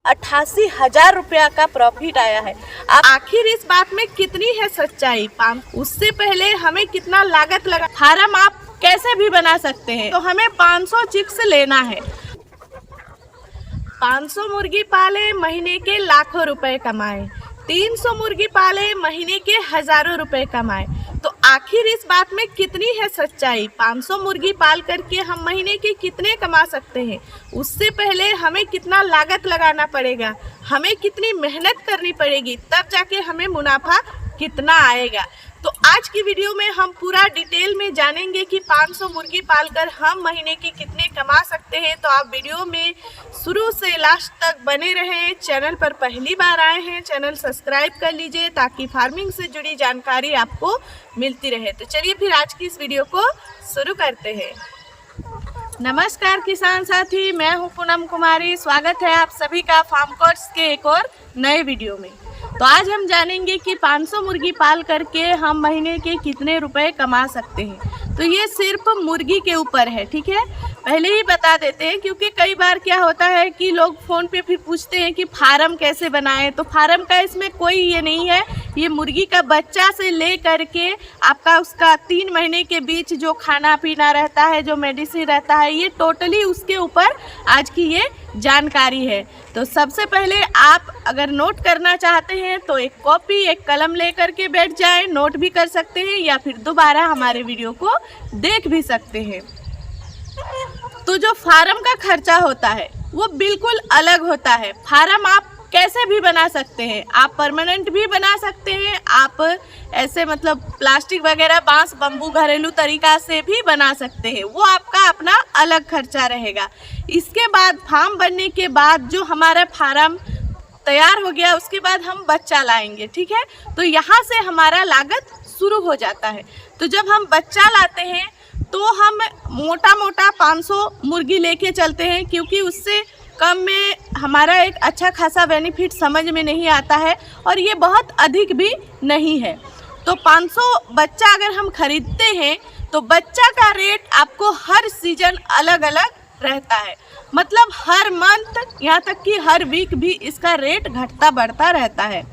88,000 रुपया का प्रॉफिट आया है। आखिर इस बात में कितनी है सच्चाई? उससे पहले हमें कितना लागत लगा, फार्म आप कैसे भी बना सकते हैं। तो हमें 500 चिक्स लेना है। 500 मुर्गी पाले, महीने के लाखों रुपए कमाए। 300 मुर्गी पाले, महीने के हजारों रुपए कमाए। तो आखिर इस बात में कितनी है सच्चाई? 500 मुर्गी पाल करके हम महीने के कितने कमा सकते हैं? उससे पहले हमें कितना लागत लगाना पड़ेगा, हमें कितनी मेहनत करनी पड़ेगी, तब जाके हमें मुनाफा कितना आएगा। तो आज की वीडियो में हम पूरा डिटेल में जानेंगे कि 500 मुर्गी पालकर हम महीने के कितने कमा सकते हैं। तो आप वीडियो में शुरू से लास्ट तक बने रहें। चैनल पर पहली बार आए हैं, चैनल सब्सक्राइब कर लीजिए ताकि फार्मिंग से जुड़ी जानकारी आपको मिलती रहे। तो चलिए फिर आज की इस वीडियो को शुरू करते हैं। नमस्कार किसान साथी, मैं हूं पूनम कुमारी। स्वागत है आप सभी का फार्म कोर्स के एक और नए वीडियो में। तो आज हम जानेंगे कि 500 मुर्गी पाल करके हम महीने के कितने रुपए कमा सकते हैं। तो ये सिर्फ मुर्गी के ऊपर है, ठीक है। पहले ही बता देते हैं क्योंकि कई बार क्या होता है कि लोग फ़ोन पे फिर पूछते हैं कि फार्म कैसे बनाएं। तो फार्म का इसमें कोई ये नहीं है। ये मुर्गी का बच्चा से ले करके आपका उसका 3 महीने के बीच जो खाना पीना रहता है, जो मेडिसिन रहता है, ये टोटली उसके ऊपर आज की ये जानकारी है। तो सबसे पहले आप अगर नोट करना चाहते हैं तो एक कॉपी एक कलम ले करके बैठ जाएं, नोट भी कर सकते हैं या फिर दोबारा हमारे वीडियो को देख भी सकते हैं। तो जो फार्म का खर्चा होता है वो बिल्कुल अलग होता है। फार्म आप कैसे भी बना सकते हैं, आप परमानेंट भी बना सकते हैं, आप ऐसे मतलब प्लास्टिक वगैरह बांस बम्बू घरेलू तरीका से भी बना सकते हैं। वो आपका अपना अलग खर्चा रहेगा। इसके बाद फार्म बनने के बाद जो हमारा फार्म तैयार हो गया उसके बाद हम बच्चा लाएंगे, ठीक है। तो यहाँ से हमारा लागत शुरू हो जाता है। तो जब हम बच्चा लाते हैं तो हम मोटा मोटा 500 मुर्गी लेके चलते हैं क्योंकि उससे कम में हमारा एक अच्छा खासा बेनिफिट समझ में नहीं आता है और ये बहुत अधिक भी नहीं है। तो 500 बच्चा अगर हम खरीदते हैं तो बच्चा का रेट आपको हर सीजन अलग अलग रहता है। मतलब हर मंथ, यहाँ तक कि हर वीक भी इसका रेट घटता बढ़ता रहता है।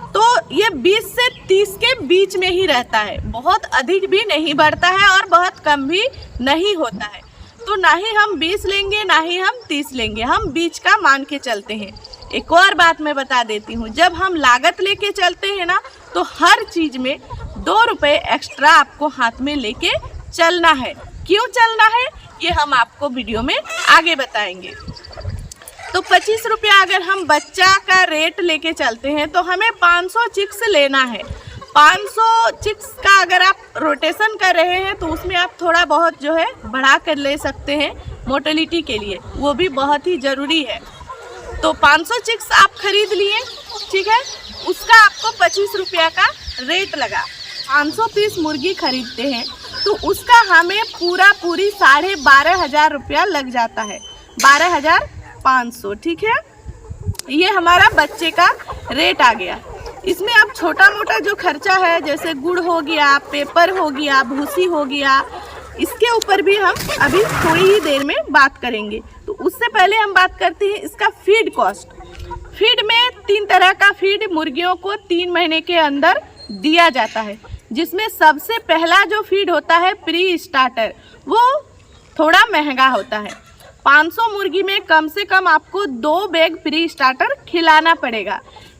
तो ये 20 से 30 के बीच में ही रहता है, बहुत अधिक भी नहीं बढ़ता है और बहुत कम भी नहीं होता है। तो ना ही हम 20 लेंगे ना ही हम 30 लेंगे, हम बीच का मान के चलते हैं। एक और बात मैं बता देती हूँ, जब हम लागत लेके चलते हैं ना तो हर चीज़ में 2 रुपये एक्स्ट्रा आपको हाथ में लेके चलना है। क्यों चलना है ये हम आपको वीडियो में आगे बताएंगे। तो 25 रुपया अगर हम बच्चा का रेट लेके चलते हैं तो हमें 500 चिक्स लेना है। 500 चिक्स का अगर आप रोटेशन कर रहे हैं तो उसमें आप थोड़ा बहुत जो है बढ़ा कर ले सकते हैं मोर्टेलिटी के लिए, वो भी बहुत ही ज़रूरी है। तो 500 चिक्स आप खरीद लिए, ठीक है। उसका आपको 25 रुपया का रेट लगा। 500 पीस मुर्गी खरीदते हैं तो उसका हमें पूरी 12,500 रुपया लग जाता है। 12,500, ठीक है। ये हमारा बच्चे का रेट आ गया। इसमें अब छोटा मोटा जो खर्चा है जैसे गुड़ हो गया, पेपर हो गया, भूसी हो गया, इसके ऊपर भी हम अभी थोड़ी ही देर में बात करेंगे। तो उससे पहले हम बात करते हैं इसका फीड कॉस्ट। फीड में 3 तरह का फीड मुर्गियों को 3 महीने के अंदर दिया जाता है, जिसमें सबसे पहला जो फीड होता है प्री स्टार्टर, वो थोड़ा महंगा होता है। 500 मुर्गी में कम से कम आपको 2 बैग प्री स्टार्टर खिलाना पड़ेगा।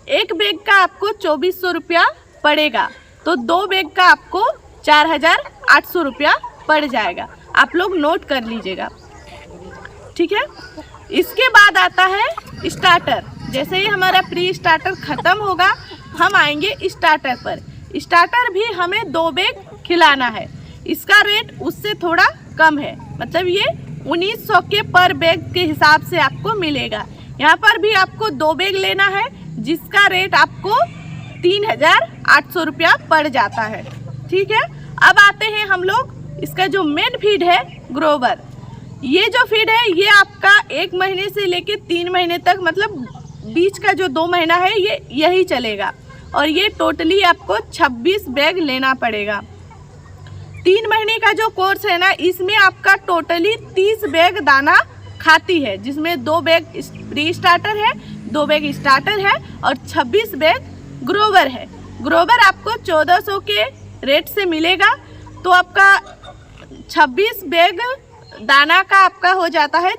एक बैग का आपको 2400 रुपया पड़ेगा, तो 2 बैग का आपको 4,800 रुपया पड़ जाएगा। आप लोग नोट कर लीजिएगा, ठीक है। इसके बाद आता है स्टार्टर। जैसे ही हमारा प्री स्टार्टर ख़त्म होगा हम आएंगे स्टार्टर पर। स्टार्टर भी हमें 2 बैग खिलाना है। इसका रेट उससे थोड़ा कम है, मतलब ये 1900 के पर बैग के हिसाब से आपको मिलेगा। यहाँ पर भी आपको 2 बैग लेना है जिसका रेट आपको 3,800 रुपया पड़ जाता है, ठीक है। अब आते हैं हम लोग, इसका जो मेन फीड है ग्रोवर। ये जो फीड है ये आपका 1 महीने से लेके 3 महीने तक, मतलब बीच का जो 2 महीना है ये यही चलेगा और ये टोटली आपको 26 बैग लेना पड़ेगा। 3 महीने का जो कोर्स है ना, इसमें आपका टोटली 30 बैग दाना खाती है, जिसमें 2 बैग प्री स्टार्टर है, 2 बैग स्टार्टर है और 26 बैग ग्रोवर है। ग्रोवर आपको 1400 के रेट से मिलेगा। तो आपका 26 बैग दाना का आपका हो जाता है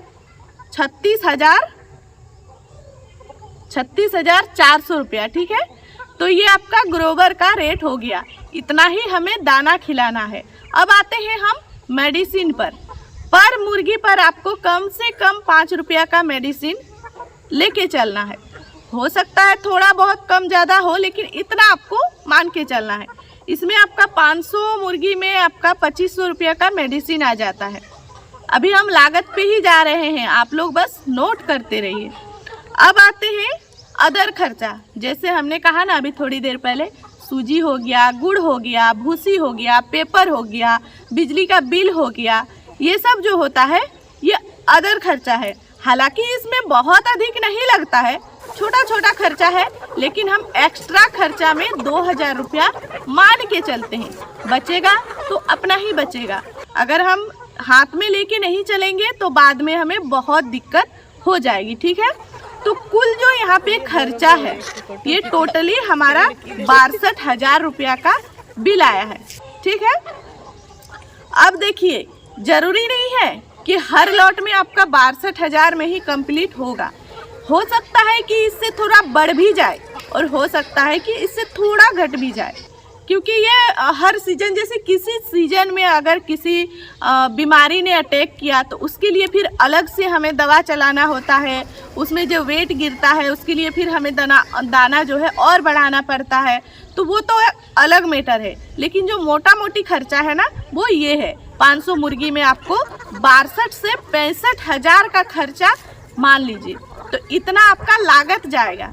36,400 रुपया, ठीक है। तो ये आपका ग्रोवर का रेट हो गया, इतना ही हमें दाना खिलाना है। अब आते हैं हम मेडिसिन पर मुर्गी पर आपको कम से कम 5 रुपया का मेडिसिन लेके चलना है। हो सकता है थोड़ा बहुत कम ज़्यादा हो, लेकिन इतना आपको मान के चलना है। इसमें आपका 500 मुर्गी में आपका 2500 रुपया का मेडिसिन आ जाता है। अभी हम लागत पे ही जा रहे हैं, आप लोग बस नोट करते रहिए। अब आते हैं अदर खर्चा। जैसे हमने कहा ना अभी थोड़ी देर पहले, सूजी हो गया, गुड़ हो गया, भूसी हो गया, पेपर हो गया, बिजली का बिल हो गया, ये सब जो होता है ये अदर खर्चा है। हालांकि इसमें बहुत अधिक नहीं लगता है, छोटा छोटा खर्चा है, लेकिन हम एक्स्ट्रा खर्चा में 2000 रुपया मान के चलते हैं। बचेगा तो अपना ही बचेगा, अगर हम हाथ में लेके नहीं चलेंगे तो बाद में हमें बहुत दिक्कत हो जाएगी, ठीक है। तो कुल जो यहाँ पे खर्चा है ये टोटली हमारा 62,000 रुपया का बिल आया है, ठीक है। अब देखिए, जरूरी नहीं है कि हर लॉट में आपका 62,000 में ही कंप्लीट होगा। हो सकता है कि इससे थोड़ा बढ़ भी जाए और हो सकता है कि इससे थोड़ा घट भी जाए, क्योंकि ये हर सीजन, जैसे किसी सीजन में अगर किसी बीमारी ने अटैक किया तो उसके लिए फिर अलग से हमें दवा चलाना होता है, उसमें जो वेट गिरता है उसके लिए फिर हमें दाना जो है और बढ़ाना पड़ता है, तो वो तो अलग मैटर है। लेकिन जो मोटा मोटी खर्चा है ना वो ये है, 500 मुर्गी में आपको 62 से 65,000 का खर्चा मान लीजिए, तो इतना आपका लागत जाएगा।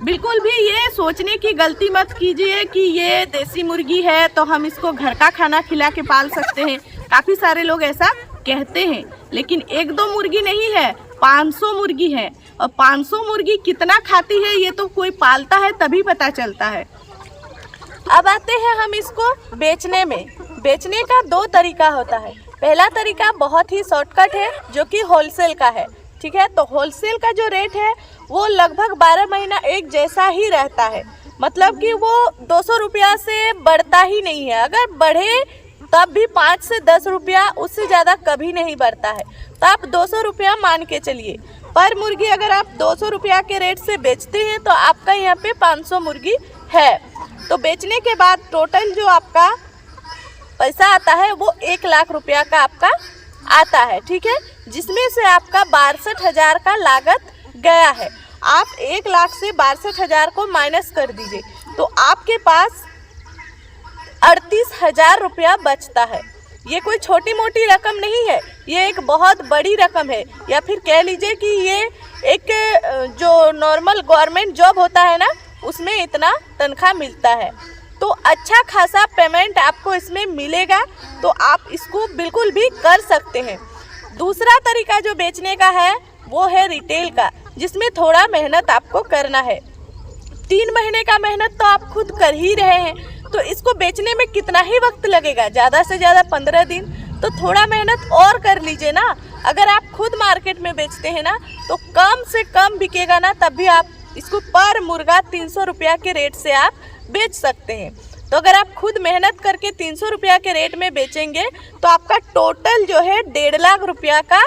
बिल्कुल भी ये सोचने की गलती मत कीजिए कि ये देसी मुर्गी है तो हम इसको घर का खाना खिला के पाल सकते हैं। काफ़ी सारे लोग ऐसा कहते हैं, लेकिन 1-2 मुर्गी नहीं है, 500 मुर्गी है। और 500 मुर्गी कितना खाती है ये तो कोई पालता है तभी पता चलता है। अब आते हैं हम इसको बेचने में। बेचने का 2 तरीका होता है। पहला तरीका बहुत ही शॉर्टकट है, जो कि होलसेल का है, ठीक है। तो होलसेल का जो रेट है वो लगभग 12 महीना एक जैसा ही रहता है, मतलब कि वो 200 रुपया से बढ़ता ही नहीं है। अगर बढ़े तब भी 5 से 10 रुपया, उससे ज़्यादा कभी नहीं बढ़ता है। तो आप 200 रुपया मान के चलिए पर मुर्गी। अगर आप 200 रुपया के रेट से बेचते हैं तो आपका यहाँ पे 500 मुर्गी है। तो बेचने के बाद टोटल जो आपका पैसा आता है वो 1 लाख रुपया का आपका आता है, ठीक है, जिसमें से आपका 62,000 का लागत गया है। आप 1 लाख से 62,000 को माइनस कर दीजिए तो आपके पास 38,000 रुपया बचता है। ये कोई छोटी मोटी रकम नहीं है, ये एक बहुत बड़ी रकम है। या फिर कह लीजिए कि ये एक जो नॉर्मल गवर्नमेंट जॉब होता है ना, उसमें इतना तनख्वाह मिलता है। तो अच्छा खासा पेमेंट आपको इसमें मिलेगा, तो आप इसको बिल्कुल भी कर सकते हैं। दूसरा तरीका जो बेचने का है वो है रिटेल का, जिसमें थोड़ा मेहनत आपको करना है। 3 महीने का मेहनत तो आप खुद कर ही रहे हैं, तो इसको बेचने में कितना ही वक्त लगेगा, ज़्यादा से ज़्यादा 15 दिन। तो थोड़ा मेहनत और कर लीजिए ना। अगर आप खुद मार्केट में बेचते हैं ना तो कम से कम बिकेगा ना, तब भी आप इसको पर मुर्गा 300 रुपया के रेट से आप बेच सकते हैं। तो अगर आप खुद मेहनत करके 300 रुपया के रेट में बेचेंगे तो आपका टोटल जो है 1.5 लाख रुपया का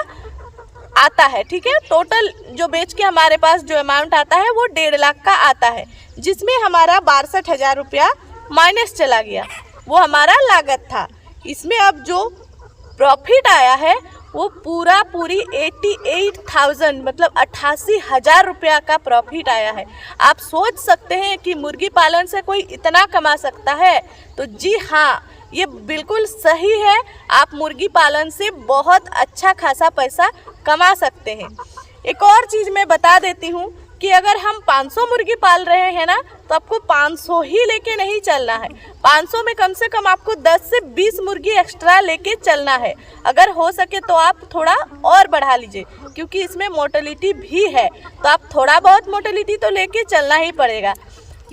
आता है, ठीक है। टोटल जो बेच के हमारे पास जो अमाउंट आता है वो 1.5 लाख का आता है, जिसमें हमारा 62,000 रुपया माइनस चला गया, वो हमारा लागत था। इसमें अब जो प्रॉफिट आया है वो पूरी 88,000 मतलब 88,000 रुपया का प्रॉफिट आया है। आप सोच सकते हैं कि मुर्गी पालन से कोई इतना कमा सकता है? तो जी हाँ, ये बिल्कुल सही है। आप मुर्गी पालन से बहुत अच्छा खासा पैसा कमा सकते हैं। एक और चीज़ मैं बता देती हूँ कि अगर हम 500 मुर्गी पाल रहे हैं ना तो आपको 500 ही लेके नहीं चलना है। 500 में कम से कम आपको 10 से 20 मुर्गी एक्स्ट्रा लेके चलना है। अगर हो सके तो आप थोड़ा और बढ़ा लीजिए, क्योंकि इसमें मोर्टेलिटी भी है, तो आप थोड़ा बहुत मोर्टेलिटी तो लेके चलना ही पड़ेगा।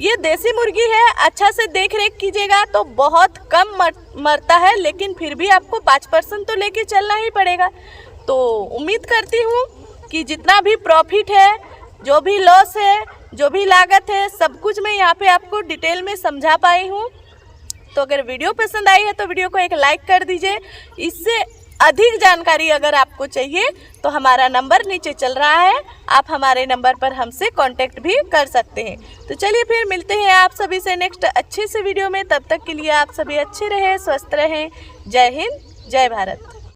ये देसी मुर्गी है, अच्छा से देख रेख कीजिएगा तो बहुत कम मरता है, लेकिन फिर भी आपको 5% तो लेके चलना ही पड़ेगा। तो उम्मीद करती हूँ कि जितना भी प्रॉफिट है जो भी लॉस है, जो भी लागत है, सब कुछ मैं यहाँ पे आपको डिटेल में समझा पाई हूँ। तो अगर वीडियो पसंद आई है तो वीडियो को एक लाइक कर दीजिए। इससे अधिक जानकारी अगर आपको चाहिए तो हमारा नंबर नीचे चल रहा है, आप हमारे नंबर पर हमसे कांटेक्ट भी कर सकते हैं। तो चलिए फिर मिलते हैं आप सभी से नेक्स्ट अच्छे से वीडियो में। तब तक के लिए आप सभी अच्छे रहें, स्वस्थ रहें। जय हिंद, जय भारत।